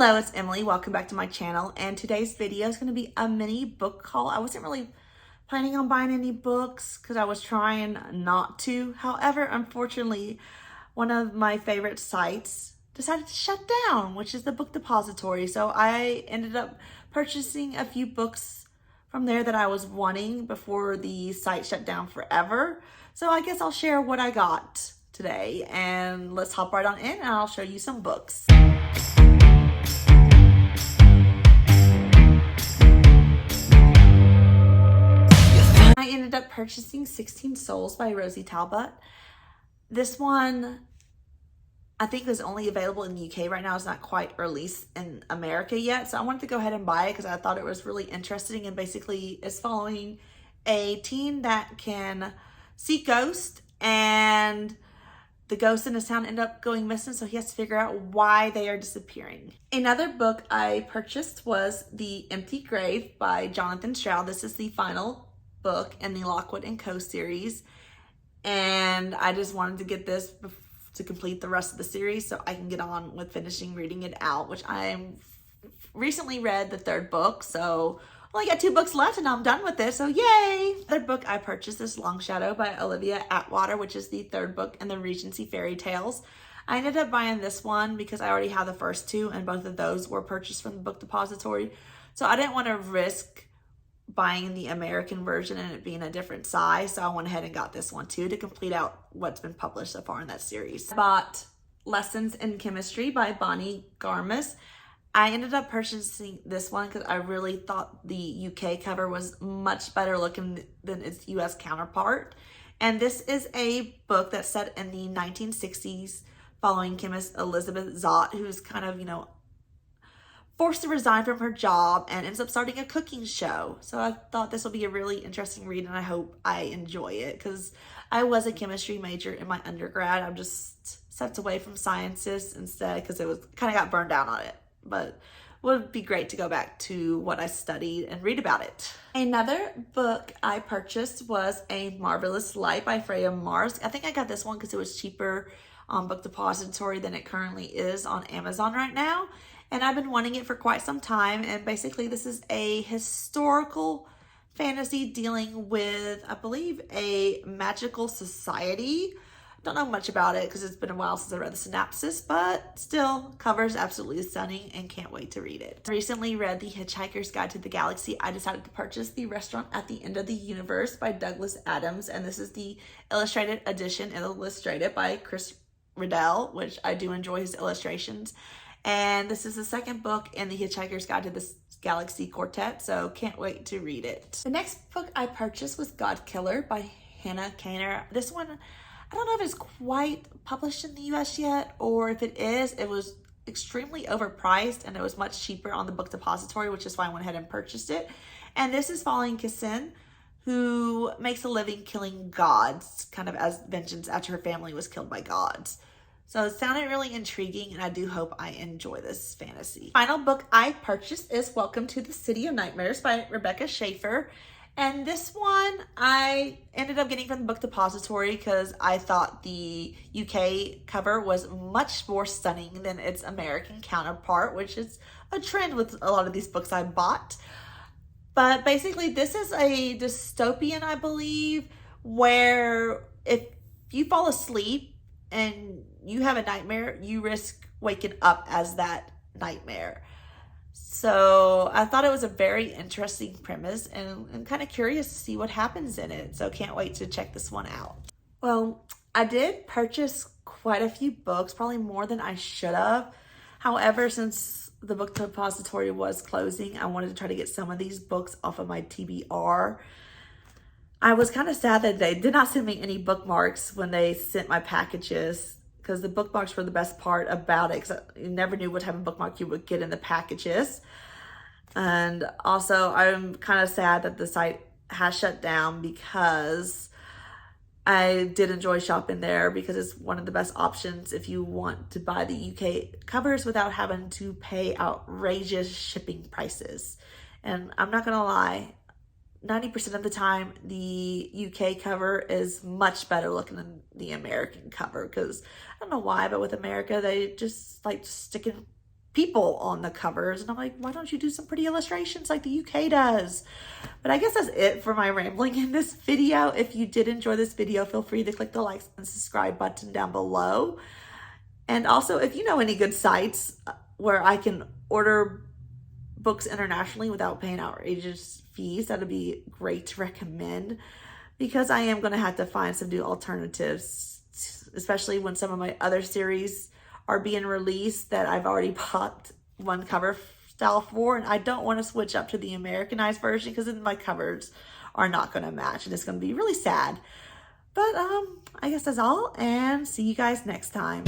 Hello, it's Emily. Welcome back to my channel. And today's video is going to be a mini book haul. I wasn't really planning on buying any books because I was trying not to. However, unfortunately, one of my favorite sites decided to shut down, which is the Book Depository. So I ended up purchasing a few books from there that I was wanting before the site shut down forever. So I guess I'll share what I got today, and let's hop right on in and I'll show you some books. I ended up purchasing 16 Souls by Rosie Talbot. This one, I think, is only available in the UK right now. It's not quite released in America yet. So I wanted to go ahead and buy it because I thought it was really interesting, and basically is following a teen that can see ghosts, and the ghosts in his town end up going missing, so he has to figure out why they are disappearing. Another book I purchased was The Empty Grave by Jonathan Stroud. This is the final book in the Lockwood & Co. series, and I just wanted to get this to complete the rest of the series so I can get on with finishing reading it out, which I recently read the third book, so only got 2 books left and I'm done with this, so yay! The other book I purchased is Long Shadow by Olivia Atwater, which is the third book in the Regency Fairy Tales. I ended up buying this one because I already have the first 2, and both of those were purchased from the Book Depository, so I didn't want to risk buying the American version and it being a different size, so I went ahead and got this one too to complete out what's been published so far in that series. I bought Lessons in Chemistry by Bonnie Garmus. I ended up purchasing this one because I really thought the UK cover was much better looking than its US counterpart. And this is a book that's set in the 1960s following chemist Elizabeth Zott, who's kind of, forced to resign from her job and ends up starting a cooking show. So I thought this will be a really interesting read, and I hope I enjoy it because I was a chemistry major in my undergrad. I'm just stepped away from sciences instead because it was kind of got burned down on it. But it would be great to go back to what I studied and read about it. Another book I purchased was A Marvelous Light by Freya Mars. I think I got this one because it was cheaper on Book Depository than it currently is on Amazon right now. And I've been wanting it for quite some time. And basically this is a historical fantasy dealing with, I believe, a magical society. Don't know much about it because it's been a while since I read the synopsis, but still, cover is absolutely stunning and can't wait to read it. I recently read The Hitchhiker's Guide to the Galaxy. I decided to purchase The Restaurant at the End of the Universe by Douglas Adams, and this is the illustrated edition, illustrated by Chris Riddell, which I do enjoy his illustrations. And this is the second book in the Hitchhiker's Guide to the Galaxy Quartet, so can't wait to read it. The next book I purchased was God Killer by Hannah Kaner. This one, I don't know if it's quite published in the US yet, or if it is, it was extremely overpriced and it was much cheaper on the Book Depository, which is why I went ahead and purchased it. And this is following Kisin, who makes a living killing gods, kind of as vengeance after her family was killed by gods. So it sounded really intriguing, and I do hope I enjoy this fantasy. Final book I purchased is Welcome to the City of Nightmares by Rebecca Schaefer. And this one I ended up getting from the Book Depository because I thought the UK cover was much more stunning than its American counterpart, which is a trend with a lot of these books I bought. But basically this is a dystopian, I believe, where if you fall asleep and you have a nightmare, you risk waking up as that nightmare. So I thought it was a very interesting premise, and I'm kind of curious to see what happens in it. So can't wait to check this one out. Well, I did purchase quite a few books, probably more than I should have. However, since the Book Depository was closing, I wanted to try to get some of these books off of my TBR. I was kind of sad that they did not send me any bookmarks when they sent my packages, because the bookmarks were the best part about it, because you never knew what type of bookmark you would get in the packages. And also, I'm kind of sad that the site has shut down because I did enjoy shopping there because it's one of the best options if you want to buy the UK covers without having to pay outrageous shipping prices. And I'm not gonna lie, 90% of the time, the UK cover is much better looking than the American cover, because I don't know why, but with America, they just like sticking people on the covers. And I'm like, why don't you do some pretty illustrations like the UK does? But I guess that's it for my rambling in this video. If you did enjoy this video, feel free to click the like and subscribe button down below. And also, if you know any good sites where I can order books internationally without paying outrageous fees, that would be great to recommend, because I am going to have to find some new alternatives, especially when some of my other series are being released that I've already bought one cover style for, and I don't want to switch up to the Americanized version because then my covers are not going to match and it's going to be really sad. But I guess that's all, and see you guys next time.